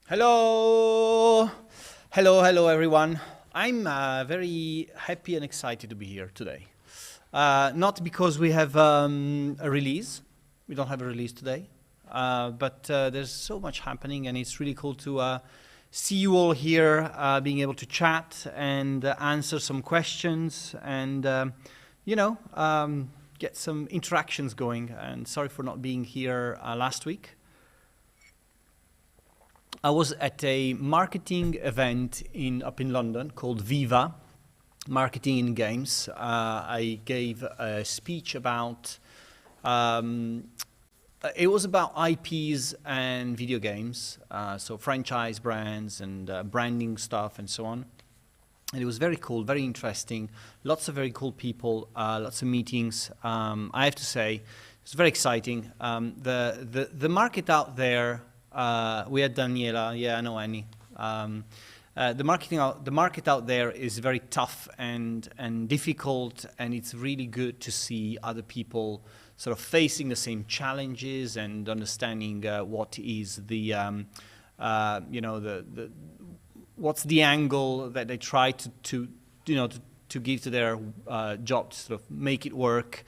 Hello! Hello everyone. I'm very happy and excited to be here today. Not because we have a release. We don't have a release today. But there's so much happening and it's really cool to see you all here, being able to chat and answer some questions and, get some interactions going. And sorry for not being here last week. I was at a marketing event up in London called Viva, Marketing in Games. I gave a speech about, it was about IPs and video games, so franchise brands and branding stuff and so on. And it was very cool, very interesting, lots of very cool people, lots of meetings. I have to say, it's very exciting. The market out there, we had Daniela, yeah, I know Annie. The market out there is very tough and difficult, and it's really good to see other people sort of facing the same challenges and understanding what is what's the angle that they try to give to their job to sort of make it work.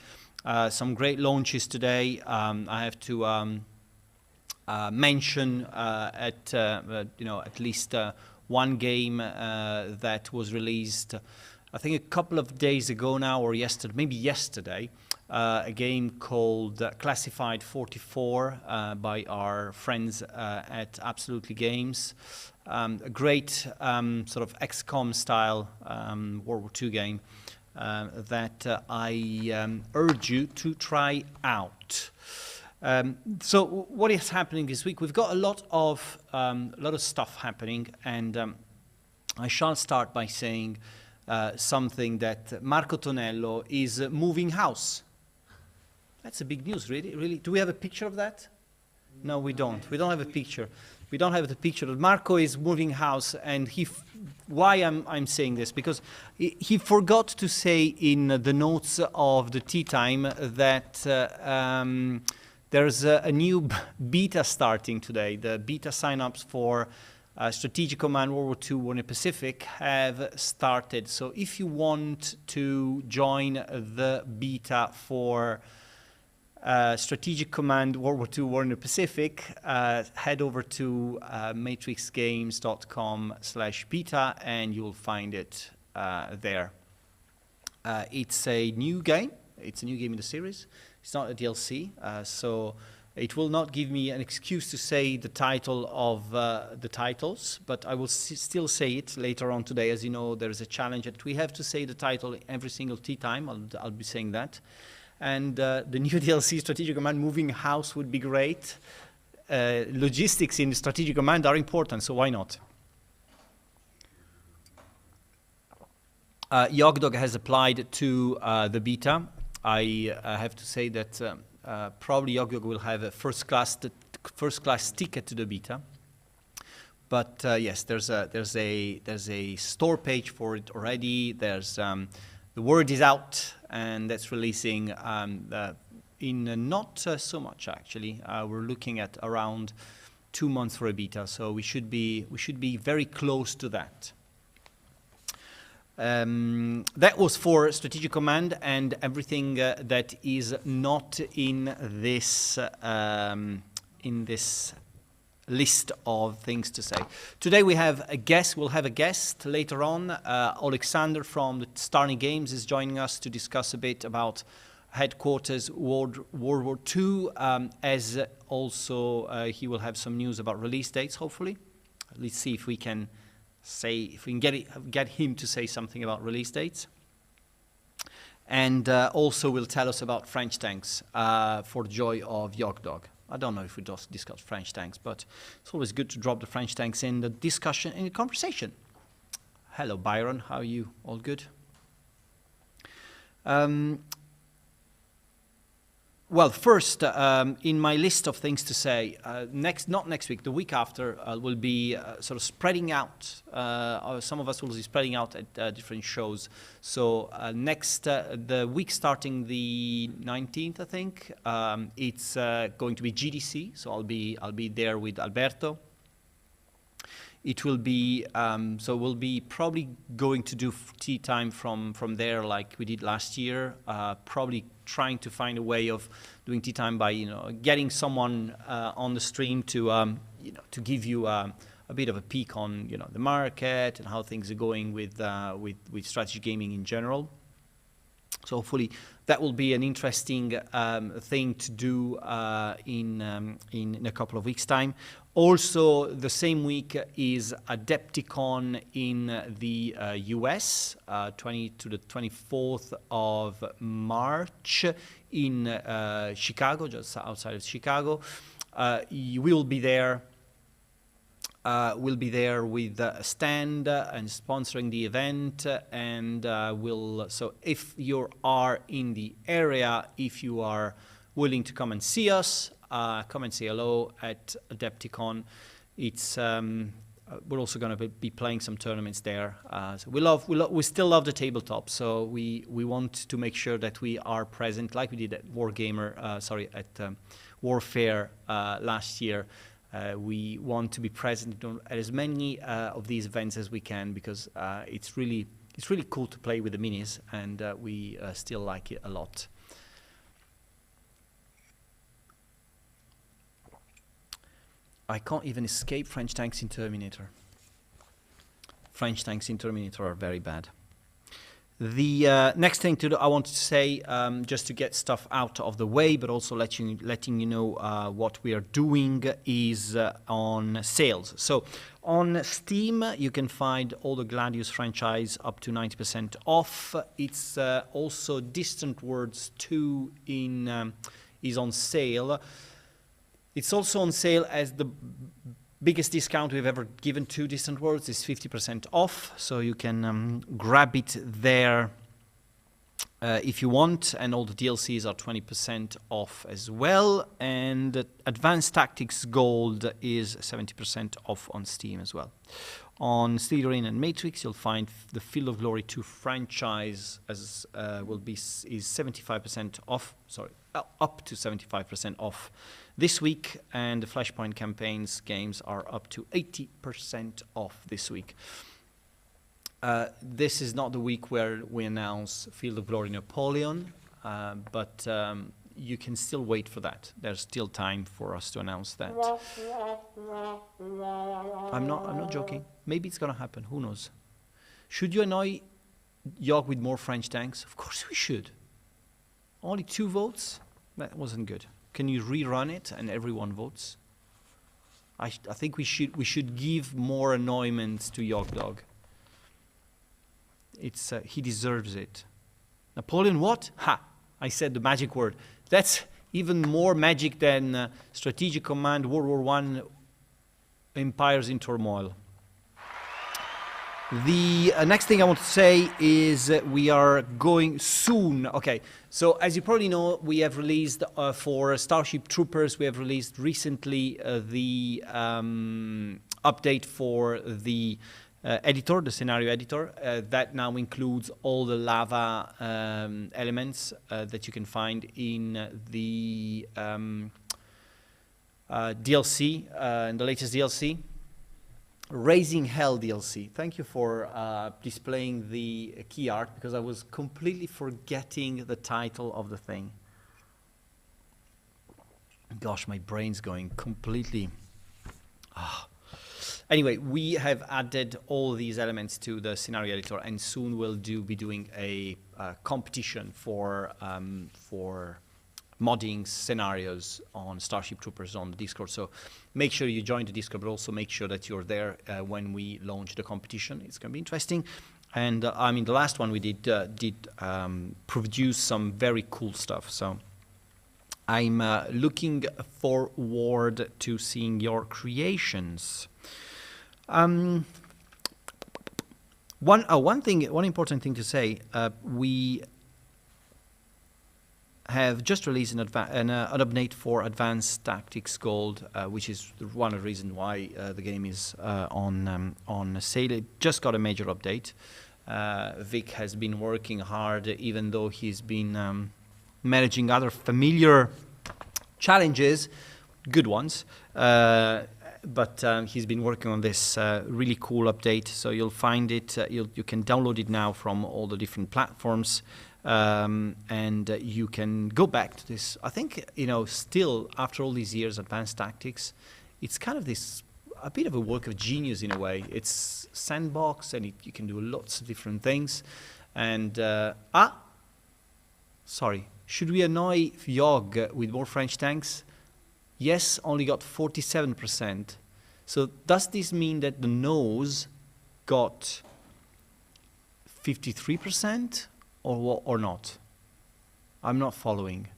Some great launches today. I have to mention at least one game that was released, I think a couple of days ago now, or yesterday, maybe yesterday, a game called Classified 44 by our friends at Absolutely Games. A great sort of XCOM style World War II game that I urge you to try out. So what is happening this week? We've got a lot of stuff happening, and I shall start by saying something that Marco Tonello is moving house. That's a big news, really. Really, do we have a picture of that? No, we don't. We don't have a picture. We don't have the picture. Marco is moving house, and why I'm saying this? Because he forgot to say in the notes of the tea time that. There's a new beta starting today. The beta signups for Strategic Command World War II War in the Pacific have started. So if you want to join the beta for Strategic Command World War II War in the Pacific, head over to matrixgames.com/beta and you'll find it there. It's a new game. It's a new game in the series. It's not a DLC, so it will not give me an excuse to say the title of the titles, but I will still say it later on today. As you know, there is a challenge that we have to say the title every single tea time. I'll be saying that. And the new DLC, Strategic Command Moving House, would be great. Logistics in Strategic Command are important, so why not? Yogdog has applied to the beta. I have to say that probably Yogdog will have a first class ticket to the beta. But yes, there's a store page for it already. There's the word is out, and that's releasing in not so much actually. We're looking at around 2 months for a beta, so we should be very close to that. That was for Strategic Command and everything that is not in this list of things to say. Today we have a guest. We'll have a guest later on. Alexander from the Starny Games is joining us to discuss a bit about Headquarters World War II, as also he will have some news about release dates, hopefully. Let's see if we can get him to say something about release dates. And also will tell us about French tanks for the joy of Yogdog. I don't know if we just discuss French tanks, but it's always good to drop the French tanks in the discussion, in the conversation. Hello, Byron. How are you? All good? Well, first, in my list of things to say, not next week, the week after, will be sort of spreading out. Some of us will be spreading out at different shows. So the week starting the 19th, I think, it's going to be GDC. So I'll be there with Alberto. It will be so we'll be probably going to do tea time from there like we did last year. Probably trying to find a way of doing tea time by getting someone on the stream to to give you a bit of a peek on the market and how things are going with strategy gaming in general. So hopefully that will be an interesting thing to do in a couple of weeks' time. Also, the same week is Adepticon in the US, 20 to the 24th of March in Chicago, just outside of Chicago. You will be there. We'll be there with a stand and sponsoring the event, and so if you are in the area, if you are willing to come and see us, come and say hello at Adepticon. It's we're also going to be playing some tournaments there. So we still love the tabletop, so we want to make sure that we are present like we did at at Warfare last year. We want to be present at as many of these events as we can, because it's really cool to play with the minis, and we still like it a lot. I can't even escape French tanks in Terminator. French tanks in Terminator are very bad. The next thing I wanted to say, just to get stuff out of the way, but also letting you know what we are doing, is on sales. So on Steam, you can find all the Gladius franchise up to 90% off. It's also Distant Worlds 2 is on sale. It's also on sale as the biggest discount we've ever given to Distant Worlds is 50% off, so you can grab it there if you want, and all the DLCs are 20% off as well, and Advanced Tactics Gold is 70% off on Steam as well. On Slitherine and Matrix, you'll find the Field of Glory 2 franchise is 75% off. Sorry, up to 75% off this week, and the Flashpoint campaigns games are up to 80% off this week. This is not the week where we announce Field of Glory Napoleon, but you can still wait for that. There's still time for us to announce that. I'm not joking. Maybe it's gonna happen. Who knows? Should you annoy Yogg with more French tanks? Of course we should. Only 2 votes? That wasn't good. Can you rerun it and everyone votes? I think we should give more annoyance to Yogg Dog. It's he deserves it. Napoleon what? Ha! I said the magic word. That's even more magic than Strategic Command World War I Empires in Turmoil. The next thing I want to say is we are going soon. Okay, so as you probably know, we have released for Starship Troopers, we have released recently the update for the editor, the scenario editor, that now includes all the lava elements that you can find in the DLC, in the latest DLC. Raising Hell DLC. Thank you for displaying the key art, because I was completely forgetting the title of the thing. Gosh, my brain's going completely... Anyway, we have added all these elements to the scenario editor, and soon we'll be doing a competition for modding scenarios on Starship Troopers on the Discord. So make sure you join the Discord, but also make sure that you're there when we launch the competition. It's going to be interesting. And I mean, the last one we did produce some very cool stuff. So I'm looking forward to seeing your creations. One important thing to say, we have just released an update for Advanced Tactics Gold, which is one of the reasons why the game is on sale. It just got a major update. Vic has been working hard, even though he's been managing other familiar challenges, good ones. but he's been working on this really cool update. So you'll find it. You can download it now from all the different platforms, and you can go back to this. I think still after all these years, Advanced Tactics, it's kind of this a bit of a work of genius in a way. It's sandbox, and you can do lots of different things. And sorry, should we annoy Yog with more French tanks? Yes, only got 47%. So does this mean that the nose got 53% or not? I'm not following.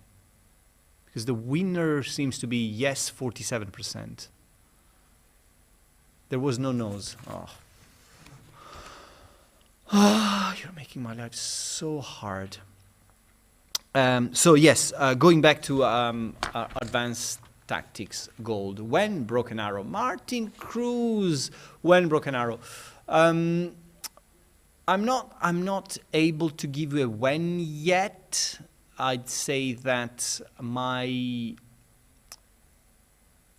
Because the winner seems to be yes, 47%. There was no nose. Oh. You're making my life so hard. So yes, going back to Advanced Tactics Gold. When Broken Arrow? Martin Cruz. When Broken Arrow? I'm not able to give you a when yet. I'd say that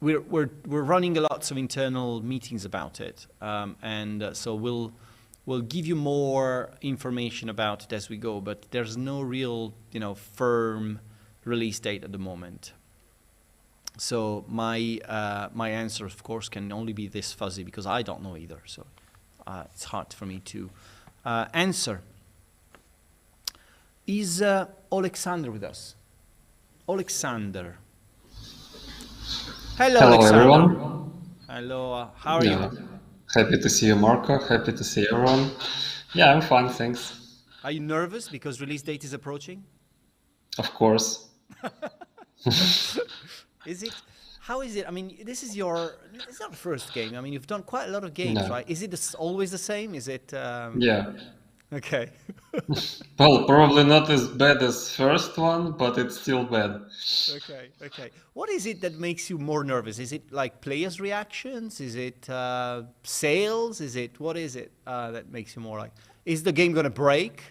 we're running lots of internal meetings about it, and so we'll give you more information about it as we go. But there's no real firm release date at the moment. So my answer, of course, can only be this fuzzy because I don't know either. So it's hard for me to answer. Is Alexander with us? Alexander. Hello, Alexander. Everyone. Hello. How are you? Happy to see you, Marco. Happy to see everyone. Yeah, I'm fine, thanks. Are you nervous because release date is approaching? Of course. Is it? How is it? I mean, it's not the first game. I mean, you've done quite a lot of games, right? Is it always the same? Is it? Yeah. Okay. Well, probably not as bad as first one, but it's still bad. Okay. What is it that makes you more nervous? Is it like players' reactions? Is it sales? What is it that makes you more like? Is the game gonna break?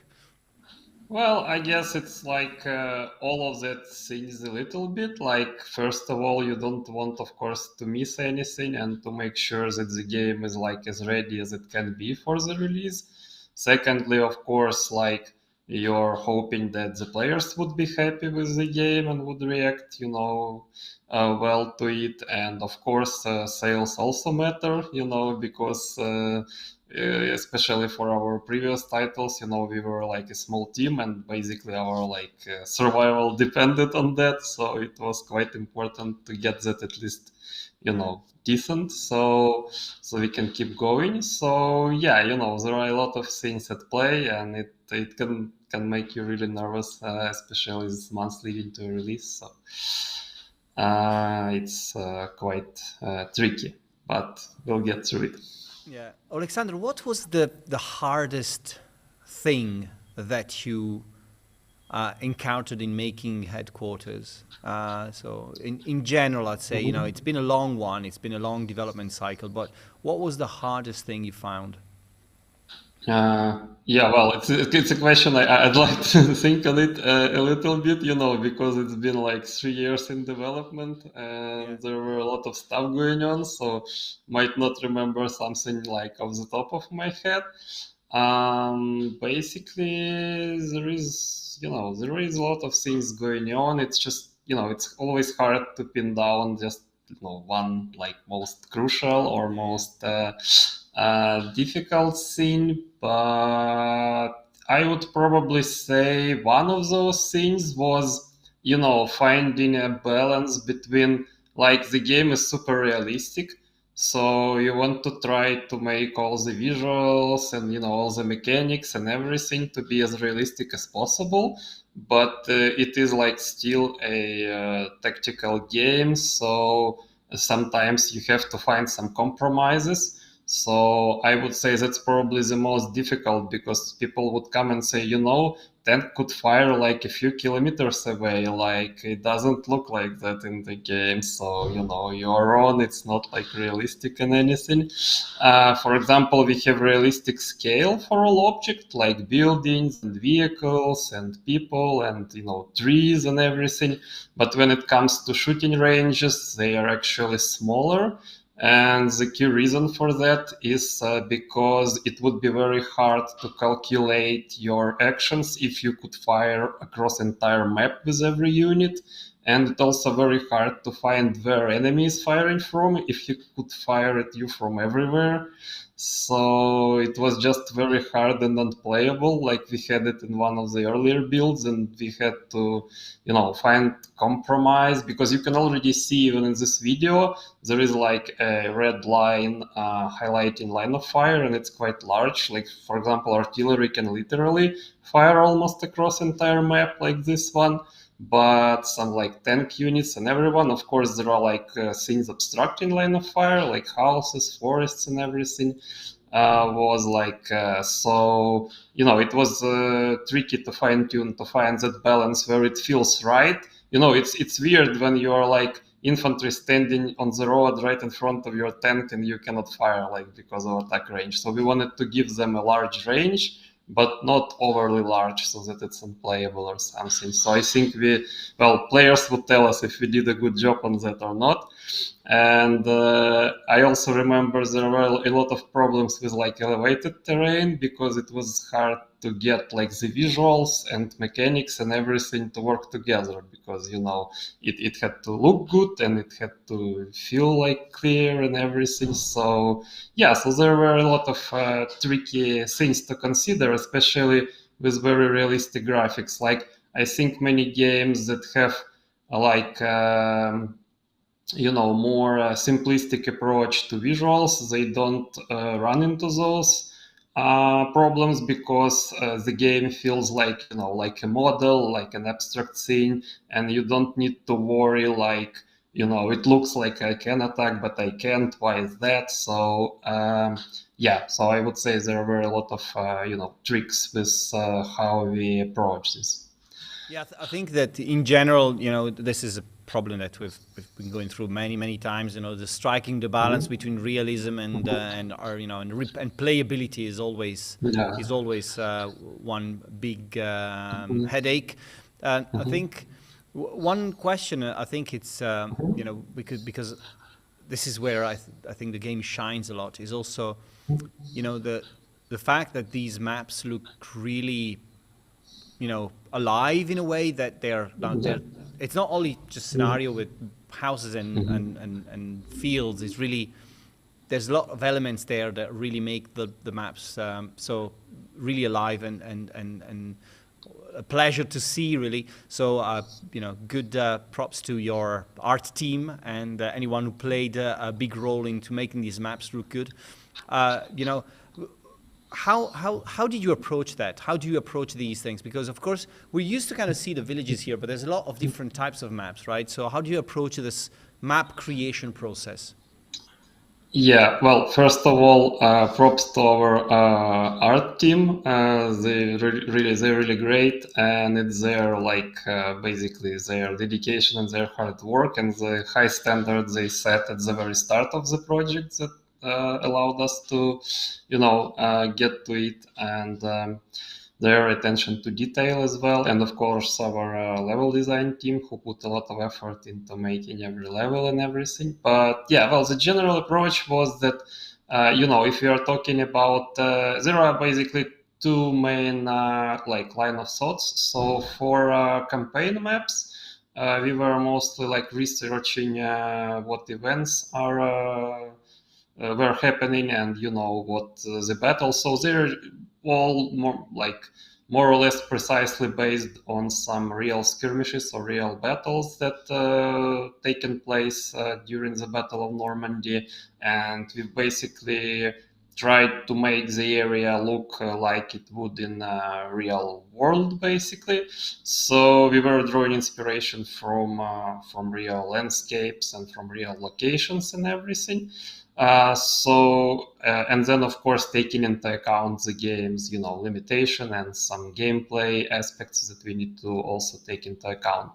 Well, I guess it's like all of that things a little bit. Like, first of all, you don't want, of course, to miss anything and to make sure that the game is like as ready as it can be for the release. Secondly, of course, like you're hoping that the players would be happy with the game and would react, well to it. And of course, sales also matter, because especially for our previous titles, we were like a small team and basically our survival depended on that. So it was quite important to get that at least, decent. So we can keep going. So yeah, there are a lot of things at play, and it can make you really nervous, especially this months leading to a release. So it's quite tricky, but we'll get through it. Yeah. Alexander, what was the hardest thing that you encountered in making headquarters? So in general, I'd say, it's been a long one. It's been a long development cycle. But what was the hardest thing you found? Yeah, well, it's a question I'd like to think on it a little bit, because it's been like 3 years in development and there were a lot of stuff going on, so might not remember something like off the top of my head. Basically, there is a lot of things going on. It's just, it's always hard to pin down just, one like most crucial or most difficult thing, but I would probably say one of those things was, finding a balance between like the game is super realistic. So you want to try to make all the visuals and all the mechanics and everything to be as realistic as possible, but it is like still a tactical game. So sometimes you have to find some compromises. So I would say that's probably the most difficult because people would come and say, tank could fire like a few kilometers away. Like it doesn't look like that in the game. So, you're wrong. It's not like realistic and anything. For example, we have realistic scale for all objects like buildings and vehicles and people and, trees and everything. But when it comes to shooting ranges, they are actually smaller. And the key reason for that is because it would be very hard to calculate your actions if you could fire across entire map with every unit. And it's also very hard to find where enemy is firing from if he could fire at you from everywhere. So it was just very hard and unplayable. Like we had it in one of the earlier builds, and we had to, find compromise, because you can already see even in this video there is like a red line highlighting line of fire, and it's quite large. Like for example, artillery can literally fire almost across entire map like this one, but some like tank units and everyone, of course, there are like things obstructing line of fire, like houses, forests, and everything. Was like so it was tricky to fine tune, to find that balance where it feels right. It's weird when you are like infantry standing on the road right in front of your tank and you cannot fire, like, because of attack range. So we wanted to give them a large range, but not overly large so that it's unplayable or something. So I think players would tell us if we did a good job on that or not. And I also remember there were a lot of problems with like elevated terrain, because it was hard to get like the visuals and mechanics and everything to work together, because it had to look good and it had to feel like clear and everything. So yeah, so there were a lot of tricky things to consider, especially with very realistic graphics. Like I think many games that have like more simplistic approach to visuals, they don't run into those problems, because the game feels like like a model, like an abstract thing, and you don't need to worry like it looks like I can attack but I can't, why is that? So yeah, so I would say there were a lot of tricks with how we approach this. Yeah, I think that in general, this is a problem that we've been going through many many times. The striking the balance Mhm. between realism and our and playability Yeah. is always one big Mhm. headache. I Mhm. think one question, I think it's Mhm. because this is where I think the game shines a lot, is also the fact that these maps look really alive in a way that Yeah. they're it's not only just Mhm. scenario with houses Mhm. and fields. It's really, there's a lot of elements there that really make the maps so really alive and a pleasure to see, really. So good props to your art team and anyone who played a big role into making these maps look good. You know how did you approach that? How do you approach these things? Because of course we used to kind of see the villages here, but there's a lot of different types of maps, right? So how do you approach this map creation process? Yeah, well, first of all, props to our art team. They're really great, and it's their like basically their dedication and their hard work and the high standards they set at the very start of the project that allowed us to, get to it. And their attention to detail as well, and of course our level design team, who put a lot of effort into making every level and everything. But yeah, well, the general approach was that if you are talking about there are basically two main like line of thoughts. So for campaign maps, we were mostly like researching what events are were happening, and what the battle. So they're all more or less precisely based on some real skirmishes or real battles that taken place during the Battle of Normandy, and we basically tried to make the area look like it would in a real world, basically. So we were drawing inspiration from real landscapes and from real locations and everything. And then of course taking into account the game's limitation and some gameplay aspects that we need to also take into account.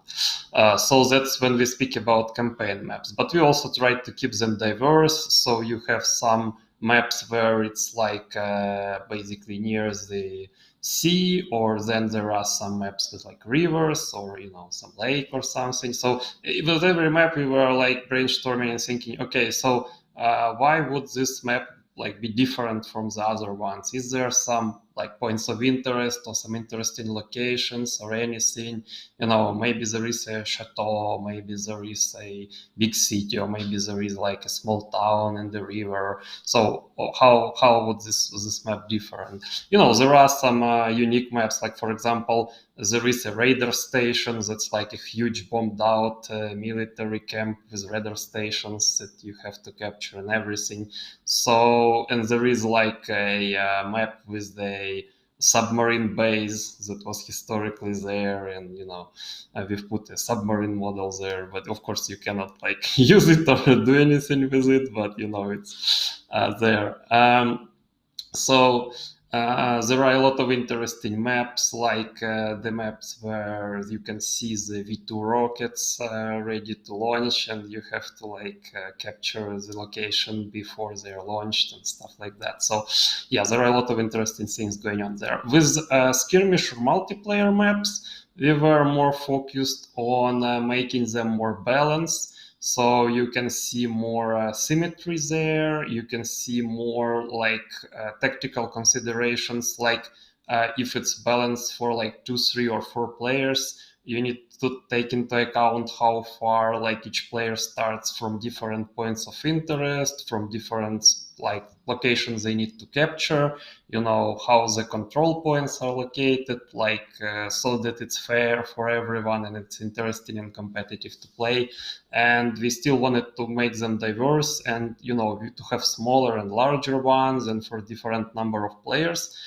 So that's when we speak about campaign maps. But we also try to keep them diverse. So you have some maps where it's like basically near the sea, or then there are some maps with like rivers or some lake or something. So with every map we were like brainstorming and thinking, okay, so why would this map like be different from the other ones? Is there some like points of interest or some interesting locations or anything? Maybe there is a chateau, maybe there is a big city, or maybe there is like a small town in the river. So how would this map differ? And there are some unique maps, like for example, there is a radar station that's like a huge bombed out military camp with radar stations that you have to capture and everything. So, and there is like a map with a submarine base that was historically there, and we've put a submarine model there, but of course you cannot like use it or do anything with it, but it's there. So there are a lot of interesting maps, like the maps where you can see the V2 rockets ready to launch, and you have to like capture the location before they're launched and stuff like that. So yeah, there are a lot of interesting things going on there. With skirmish or multiplayer maps, we were more focused on making them more balanced. So you can see more symmetry there. You can see more like tactical considerations, like if it's balanced for like 2, 3, or 4 players, you need to take into account how far like each player starts from different points of interest, from different like locations they need to capture, how the control points are located, like so that it's fair for everyone and it's interesting and competitive to play. And we still wanted to make them diverse, and to have smaller and larger ones, and for different number of players.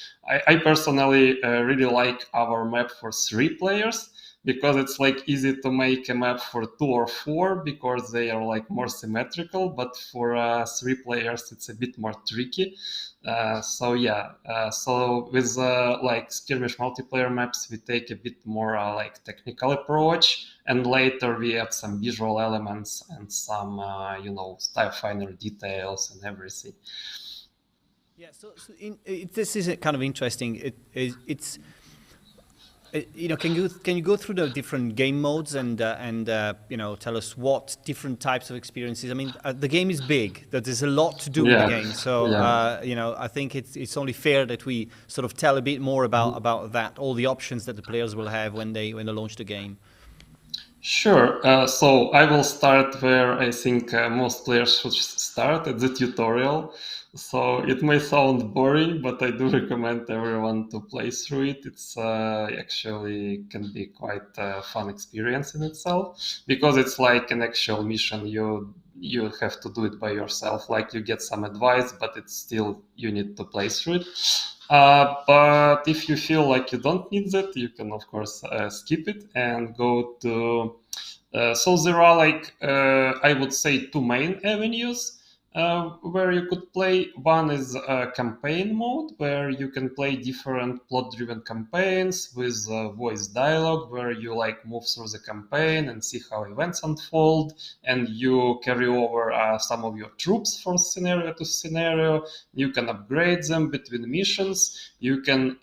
I personally really like our map for 3 players, because it's like easy to make a map for 2 or 4 because they are like more symmetrical, but for 3 players it's a bit more tricky. So with like skirmish multiplayer maps, we take a bit more like technical approach, and later we add some visual elements and some style finer details and everything. Yeah, this is kind of interesting. It's can you go through the different game modes and tell us what different types of experiences? I mean, the game is big. There's a lot to do in the game, so I think it's only fair that we sort of tell a bit more about that, all the options that the players will have when they launch the game. Sure. So I will start where I think most players should start, at the tutorial. So it may sound boring, but I do recommend everyone to play through it. It's actually can be quite a fun experience in itself, because it's like an actual mission. You have to do it by yourself. Like you get some advice, but it's still you need to play through it. But if you feel like you don't need that, you can of course skip it and go to. So there are like I would say 2 main avenues where you could play. One is campaign mode, where you can play different plot-driven campaigns with voice dialogue, where you like move through the campaign and see how events unfold, and you carry over some of your troops from scenario to scenario. You can upgrade them between missions. You can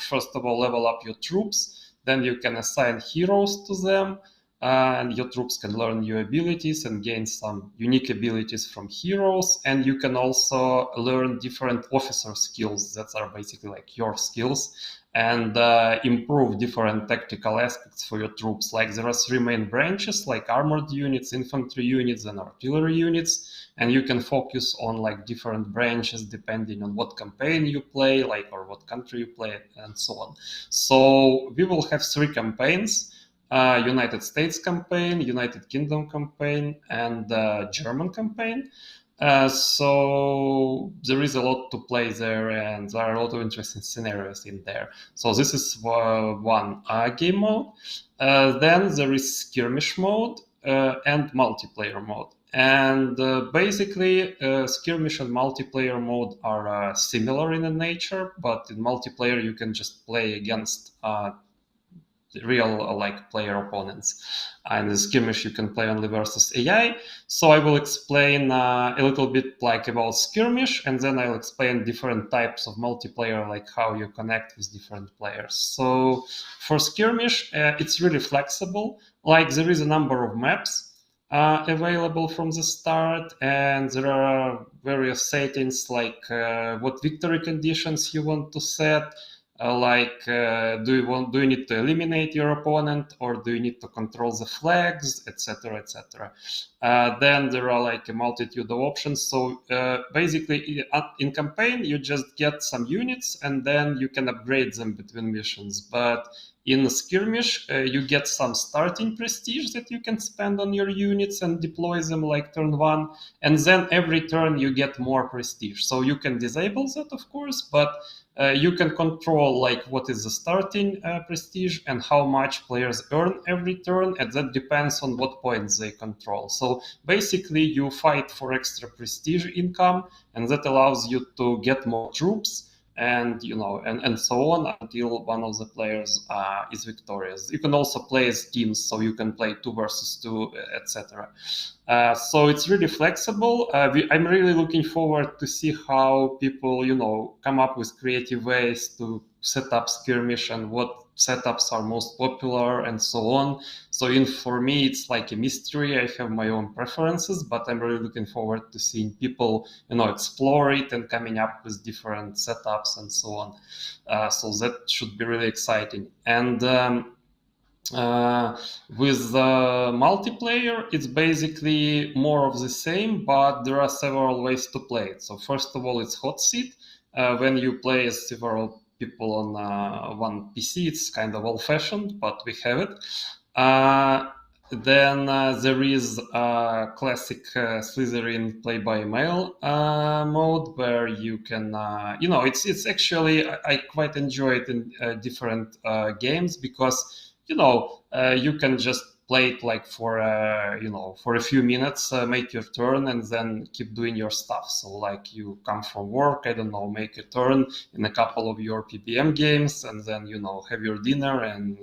first of all level up your troops, then you can assign heroes to them. And your troops can learn new abilities and gain some unique abilities from heroes. And you can also learn different officer skills that are basically like your skills, and improve different tactical aspects for your troops. Like there are 3 main branches, like armored units, infantry units, and artillery units. And you can focus on like different branches depending on what campaign you play, like, or what country you play, and so on. So we will have 3 campaigns. United States campaign, United Kingdom campaign, and German campaign. So there is a lot to play there, and there are a lot of interesting scenarios in there. So this is one game mode. Then there is skirmish mode and multiplayer mode. And basically, skirmish and multiplayer mode are similar in nature, but in multiplayer you can just play against real like player opponents, and the skirmish you can play only versus AI. So I will explain a little bit like about skirmish, and then I'll explain different types of multiplayer, like how you connect with different players. So for skirmish, it's really flexible. Like there is a number of maps. available from the start, and there are various settings like what victory conditions you want to set, do you need to eliminate your opponent, or do you need to control the flags, etc., etc. Then there are like a multitude of options. So basically, in campaign, you just get some units and then you can upgrade them between missions. But in skirmish, you get some starting prestige that you can spend on your units and deploy them like turn one. And then every turn you get more prestige. So you can disable that, of course, but you can control like what is the starting prestige and how much players earn every turn, and that depends on what points they control. So basically, you fight for extra prestige income, and that allows you to get more troops, and and so on until one of the players is victorious. You can also play as teams, so you can play 2 versus 2, etc. So it's really flexible. I'm really looking forward to see how people, come up with creative ways to set up skirmish and what setups are most popular and so on. So for me, it's like a mystery. I have my own preferences, but I'm really looking forward to seeing people, explore it and coming up with different setups and so on. So that should be really exciting. And with multiplayer, it's basically more of the same, but there are several ways to play it. So first of all, it's hot seat. When you play as several people on one PC, it's kind of old-fashioned, but we have it. Then there is classic Slitherine play-by-mail mode, where you can, it's actually, I quite enjoy it in different games, because you can just play it like for a few minutes, make your turn, and then keep doing your stuff. So like you come from work, I don't know, make a turn in a couple of your PPM games, and then have your dinner and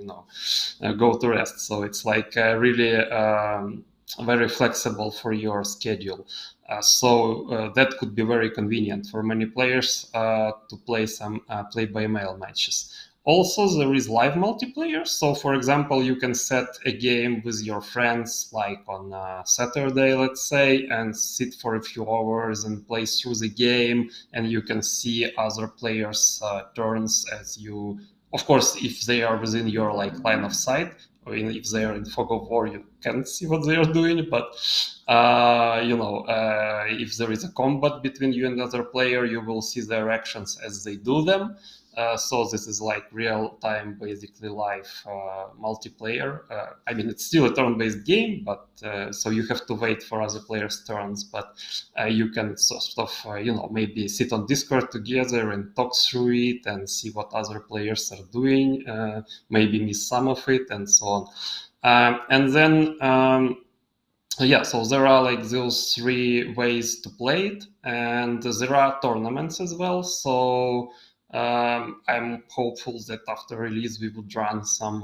go to rest. So it's like really very flexible for your schedule. So that could be very convenient for many players to play some play-by-mail matches. Also, there is live multiplayer. So, for example, you can set a game with your friends, like on Saturday, let's say, and sit for a few hours and play through the game, and you can see other players' turns as you. Of course, if they are within your line of sight, or if they are in fog of war, you can't see what they are doing. But if there is a combat between you and another player, you will see their actions as they do them. So this is like real-time, basically live multiplayer. I mean, it's still a turn-based game, but so you have to wait for other players' turns. But you can sort of, maybe sit on Discord together and talk through it and see what other players are doing. Maybe miss some of it and so on. And then. Yeah, so there are like those 3 ways to play it, and there are tournaments as well. So I'm hopeful that after release we would run some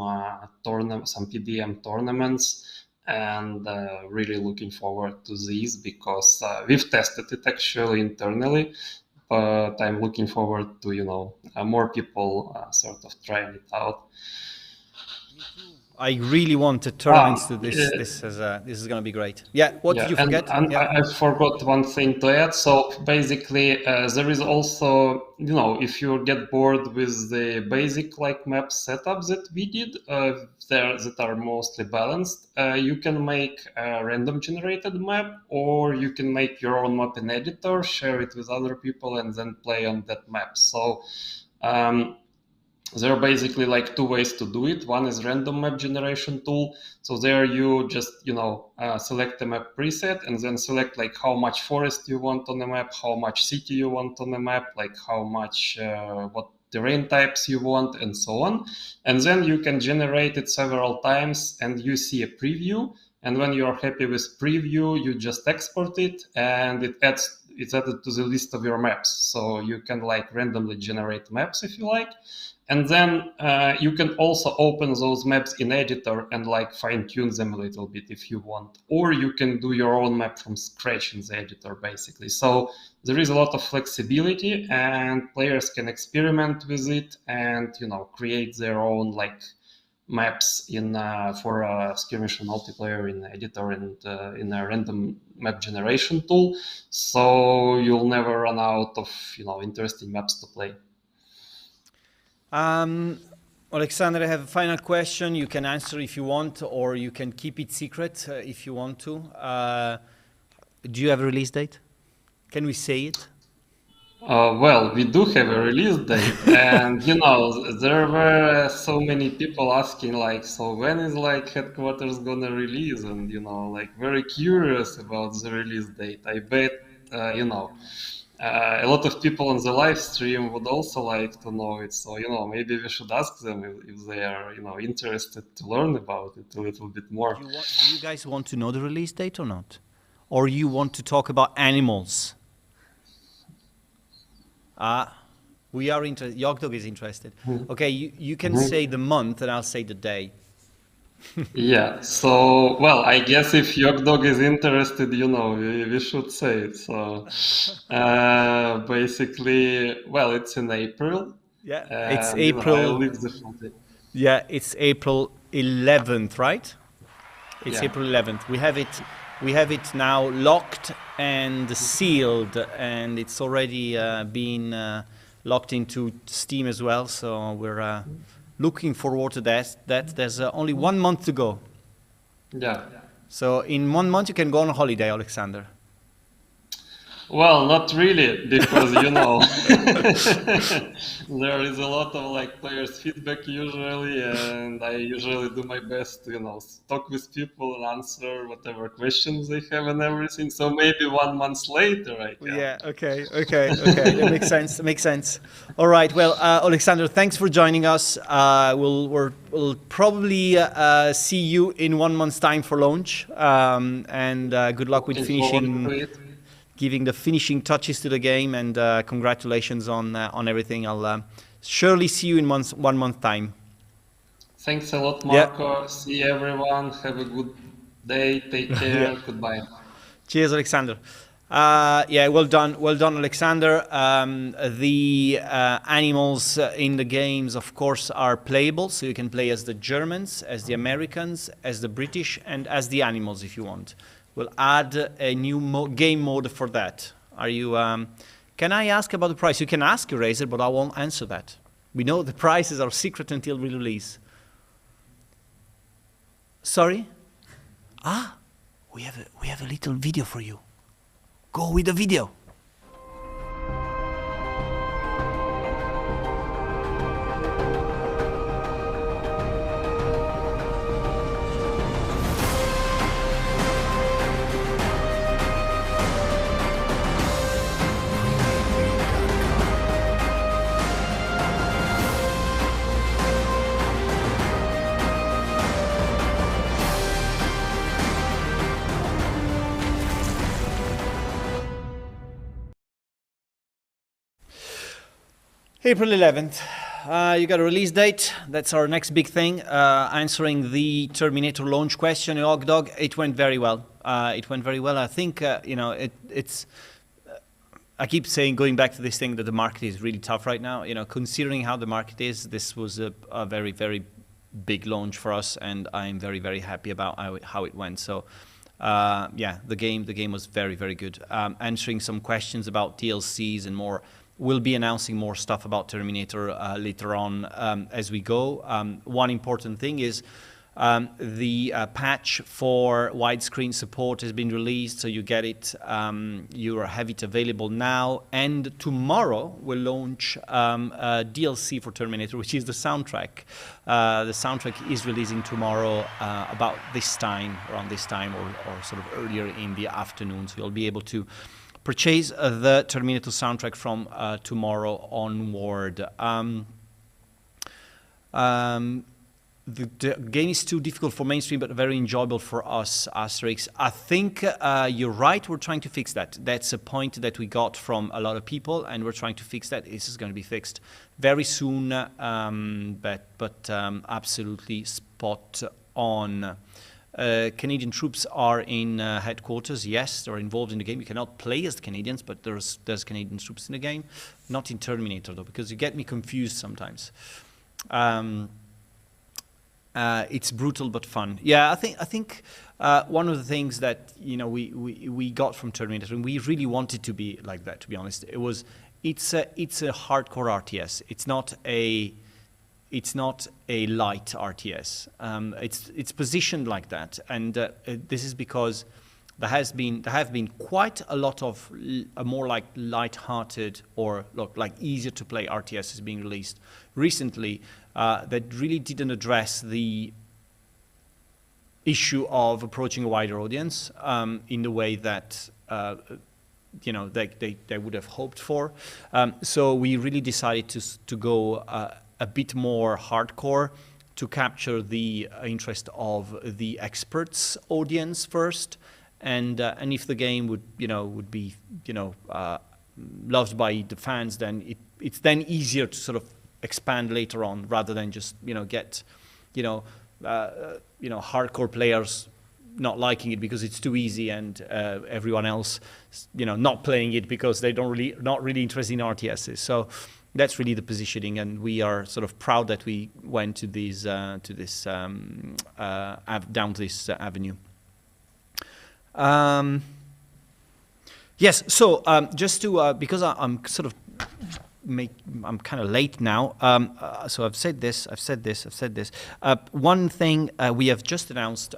some PDM tournaments, and really looking forward to these, because we've tested it actually internally, but I'm looking forward to more people sort of trying it out. I really wanted tournaments to this. This is going to be great. Yeah. What did you forget? And Yeah. I forgot one thing to add. So basically, there is also, if you get bored with the basic like map setup that we did, that are mostly balanced, you can make a random generated map, or you can make your own map in editor, share it with other people, and then play on that map. So there are basically like 2 ways to do it. One is random map generation tool. So there you just, select the map preset, and then select like how much forest you want on the map, how much city you want on the map, like how much, what terrain types you want, and so on. And then you can generate it several times, and you see a preview. And when you are happy with preview, you just export it, and it's added to the list of your maps. So you can like randomly generate maps if you like. And then you can also open those maps in editor and like fine tune them a little bit if you want, or you can do your own map from scratch in the editor, basically. So there is a lot of flexibility, and players can experiment with it and create their own like maps in for skirmish and multiplayer in editor and in a random map generation tool. So you'll never run out of interesting maps to play. Um, Alexander, I have a final question. You can answer if you want, or you can keep it secret if you want to. Do you have a release date? Can we say it? Well, we do have a release date, and there were so many people asking, like, so when is like headquarters gonna release? And like very curious about the release date. I bet a lot of people on the live stream would also like to know it. So maybe we should ask them if they are interested to learn about it a little bit more. Do you guys want to know the release date or not? Or you want to talk about animals? We are interested. Yogdog is interested. Okay, you can say the month and I'll say the day. Yeah, so, well, I guess if Yogdog is interested, we should say it. So, basically, well, it's in April, Yeah, it's and, I'll April. leave the full date. Yeah, it's April 11th, right? It's Yeah, April 11th. We have it now locked and sealed, and it's already been locked into Steam as well. So we're looking forward to that. There's only 1 month to go. yeah. So in 1 month you can go on holiday, Alexander. Well, not really, because there is a lot of like players' feedback usually, and I usually do my best to talk with people and answer whatever questions they have and everything. So maybe 1 month later I can. Yeah. Okay. That makes sense. Makes sense. All right. Well, Alexander, thanks for joining us. We'll probably see you in 1 month's time for launch. And good luck with Looking forward to finishing, it. giving the finishing touches to the game. And congratulations on everything. I'll surely see you in 1 month time. Thanks a lot, Yeah. Marco. See everyone. Have a good day. Take Yeah. care. Goodbye. Cheers, Alexander. Yeah, well done, Alexander. The animals in the games, of course, are playable, so you can play as the Germans, as the Americans, as the British, and as the animals if you want. We'll add a new game mode for that. Are you? Can I ask about the price? You can ask, Eraser, but I won't answer that. We know the prices are secret until we release. Sorry? We have a little video for you. Go with the video. April 11th. You got a release date. That's our next big thing. Answering the Terminator launch question, Ogdog. It went very well. It went very well. I think it's. I keep saying, going back to this thing, that the market is really tough right now. Considering how the market is, this was a very, very big launch for us, and I'm very, very happy about how it went. So, yeah, the game was very, very good. Answering some questions about DLCs and more. We'll be announcing more stuff about Terminator later on as we go. One important thing is the patch for widescreen support has been released, so you get it. You have it available now, and tomorrow we'll launch a DLC for Terminator, which is the soundtrack. The soundtrack is releasing tomorrow about this time, around this time, or sort of earlier in the afternoon. So you'll be able to purchase the Terminator soundtrack from tomorrow onward. The game is too difficult for mainstream, but very enjoyable for us, Asterix. I think you're right. We're trying to fix that. That's a point that we got from a lot of people, and we're trying to fix that. This is going to be fixed very soon, but absolutely spot on. Canadian troops are in headquarters. Yes, they're involved in the game. You cannot play as the Canadians, but there's Canadian troops in the game. Not in Terminator, though, because you get me confused sometimes. It's brutal but fun. Yeah, I think one of the things that we got from Terminator, and we really wanted to be like that. To be honest, it's a hardcore RTS. It's not a light RTS. It's positioned like that, and this is because there have been quite a lot of more like light-hearted or like easier to play RTSs being released recently that really didn't address the issue of approaching a wider audience in the way that they would have hoped for. So we really decided to go a bit more hardcore to capture the interest of the experts audience first, and if the game would be loved by the fans, then it's then easier to sort of expand later on rather than just get hardcore players not liking it because it's too easy, and everyone else not playing it because they not really interested in RTSs. So that's really the positioning, and we are sort of proud that we went to down this avenue. Yes, so just to because I'm sort of I'm kind of late now. So I've said this. One thing we have just announced,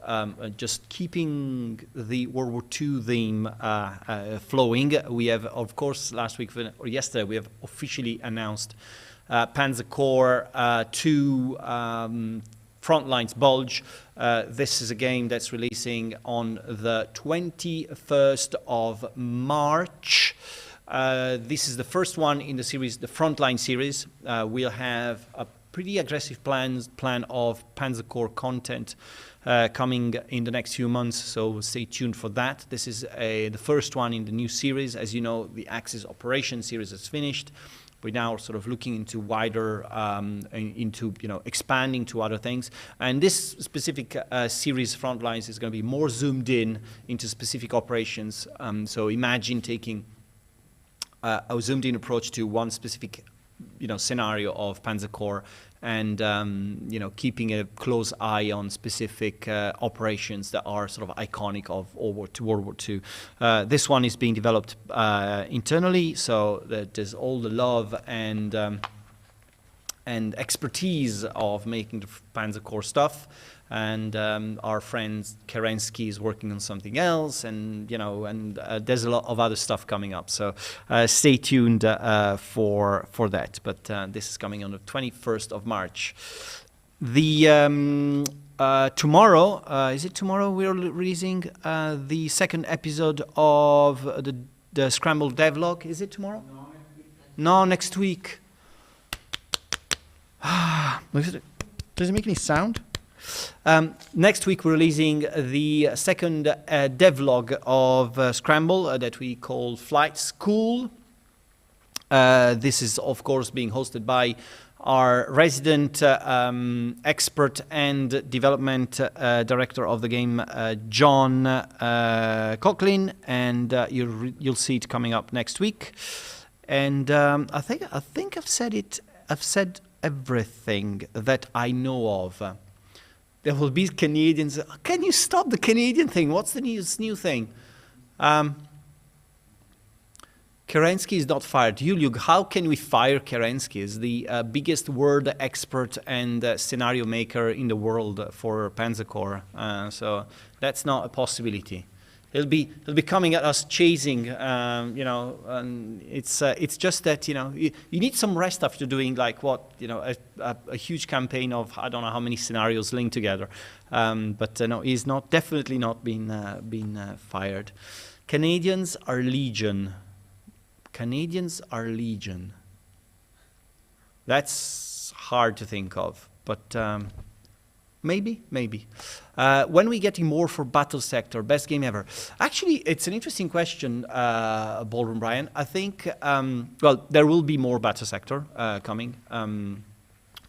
just keeping the World War II theme flowing. We have, of course, last week or yesterday, we have officially announced Panzer Corps 2 Frontlines Bulge. This is a game that's releasing on the 21st of March. This is the first one in the series, the Frontline series. We'll have a pretty aggressive plan of Panzer Corps content coming in the next few months, so stay tuned for that. This is the first one in the new series. As you know, the Axis Operation series is finished. We're now sort of looking into wider, expanding to other things. And this specific series, Frontlines, is going to be more zoomed in into specific operations. So imagine taking a zoomed-in approach to one specific, scenario of Panzer Corps, and keeping a close eye on specific operations that are sort of iconic of World War II. This one is being developed internally, so that there's all the love and expertise of making the Panzer Corps stuff. And our friend Kerensky is working on something else, and there's a lot of other stuff coming up. So stay tuned for that. But this is coming on the 21st of March. The tomorrow is it tomorrow we're releasing the second episode of the Scramble devlog? Is it tomorrow? No, next week. Does it make any sound? Next week we're releasing the second devlog of Scramble that we call Flight School. This is, of course, being hosted by our resident expert and development director of the game, John Coughlin, and you'll see it coming up next week. And I think I've said it. I've said everything that I know of. There will be Canadians. Can you stop the Canadian thing? What's the new thing? Kerensky is not fired. Yuliug, how can we fire Kerensky? Is the biggest word expert and scenario maker in the world for Panzer Corps. So that's not a possibility. He'll be coming at us chasing, and it's just that, you need some rest after doing a huge campaign of I don't know how many scenarios linked together. But no, he's definitely not been fired. Canadians are legion. Canadians are legion. That's hard to think of, but maybe. When we getting more for Battle Sector, best game ever? Actually, it's an interesting question, Ballroom Brian. I think, there will be more Battle Sector coming.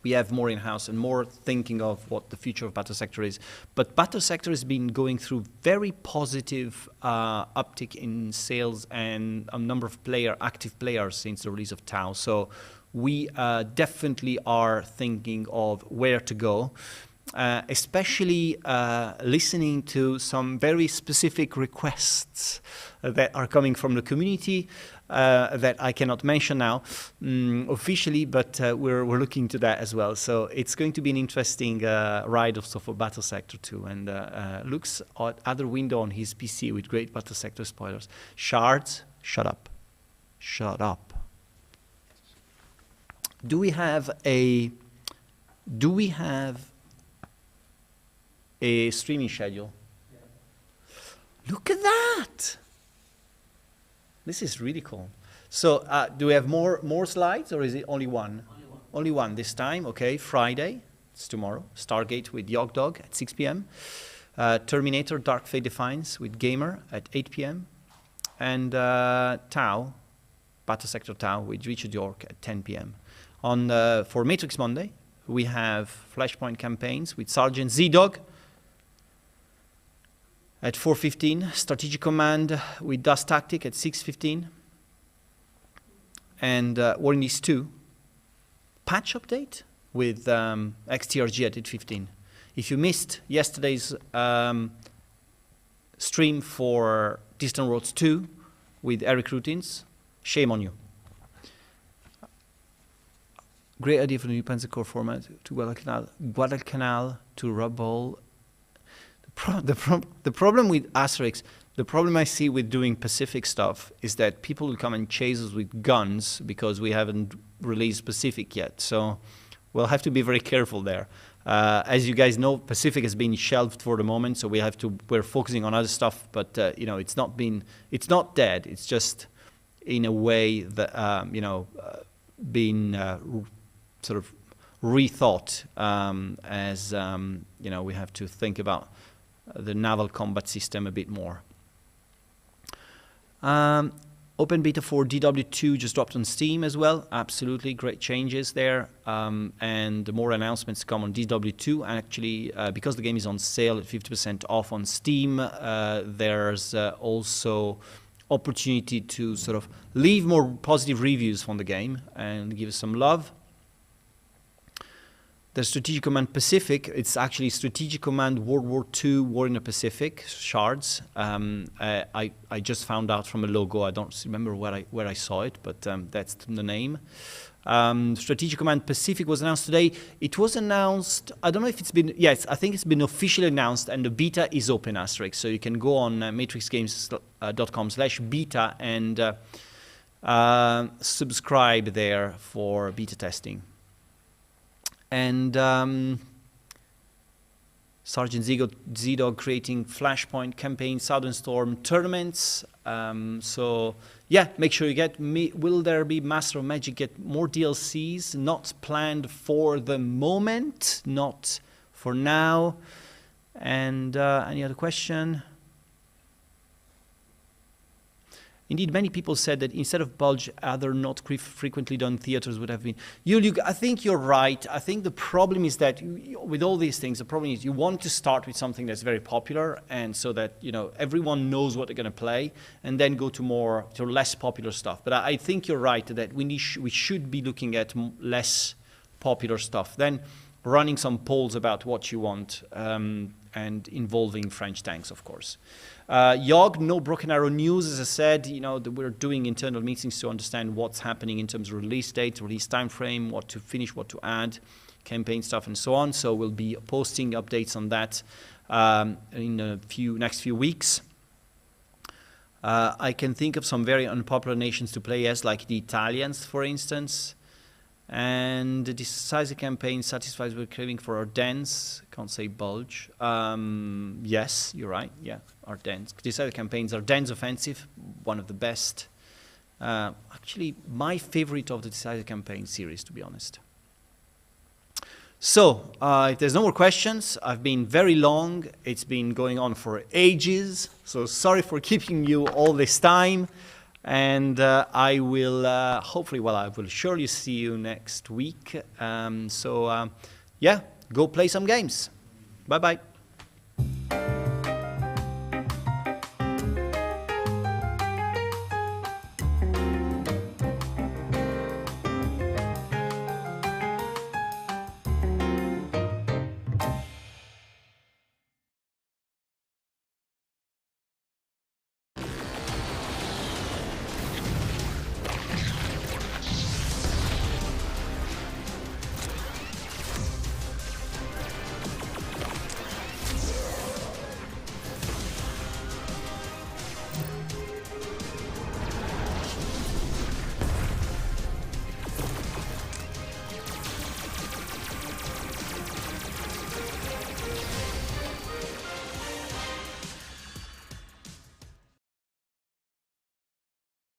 We have more in-house and more thinking of what the future of Battle Sector is. But Battle Sector has been going through very positive uptick in sales and a number of active players since the release of Tau. So we definitely are thinking of where to go. especially listening to some very specific requests that are coming from the community that I cannot mention now officially, but we're looking to that as well. So it's going to be an interesting ride also for Battle Sector 2, and looks at other window on his PC with great Battle Sector spoilers. Shards, shut up. Shut up. Do we have a streaming schedule? Yeah. Look at that! This is really cool. So do we have more slides, or is it only one? Only one. Only one this time. Okay, Friday, it's tomorrow. Stargate with Yog Dog at 6 p.m. Terminator Dark Fate Defiance with Gamer at 8 p.m. And Tau, Battle Sector Tau with Richard York at 10 p.m. For Matrix Monday, we have Flashpoint campaigns with Sergeant Z-Dog at 4:15, Strategic Command with Dust Tactic at 6:15, and War in East 2 patch update with XTRG at 8:15. If you missed yesterday's stream for Distant Worlds 2 with Eric Routines, shame on you. Great idea for the new Panzer Corps format to Guadalcanal to Rabaul. The problem with Asterix, the problem I see with doing Pacific stuff is that people will come and chase us with guns because we haven't released Pacific yet. So we'll have to be very careful there. As you guys know, Pacific has been shelved for the moment, so we're focusing on other stuff. But it's not dead. It's just in a way that been sort of rethought as we have to think about the naval combat system a bit more. Open beta for DW2 just dropped on Steam as well. Absolutely great changes there, and more announcements come on DW2. And actually, because the game is on sale at 50% off on Steam, there's also opportunity to sort of leave more positive reviews on the game and give us some love. The Strategic Command Pacific, it's actually Strategic Command World War II War in the Pacific, Shards. I just found out from a logo. I don't remember where I saw it, but that's the name. Strategic Command Pacific was announced today. It was announced, I don't know if it's been, yes, I think it's been officially announced, and the beta is open, Asterix. So you can go on matrixgames.com/beta and subscribe there for beta testing. And Sergeant Z-Dog creating Flashpoint campaign, Southern Storm tournaments. So yeah, make sure you get me. Will there be Master of Magic get more DLCs? Not planned for the moment, not for now. And any other question? Indeed, many people said that instead of Bulge, other not frequently done theaters would have been. I think you're right. I think the problem is that with all these things, the problem is you want to start with something that's very popular, and so that everyone knows what they're going to play, and then go to less popular stuff. But I think you're right that we should be looking at less popular stuff, then running some polls about what you want, and involving French tanks, of course. Yog, no Broken Arrow news, as I said. We're doing internal meetings to understand what's happening in terms of release date, release time frame, what to finish, what to add, campaign stuff, and so on. So we'll be posting updates on that in the next few weeks. I can think of some very unpopular nations to play as, like the Italians, for instance. And the decisive campaign satisfies with craving for Ardennes. Can't say Bulge. Yes, you're right. Yeah, Ardennes. Decisive campaigns, Ardennes Offensive, one of the best. Actually, my favorite of the decisive campaign series, to be honest. So, if there's no more questions, I've been very long. It's been going on for ages. So sorry for keeping you all this time. And I will hopefully, I will surely see you next week. Yeah, go play some games. Bye-bye.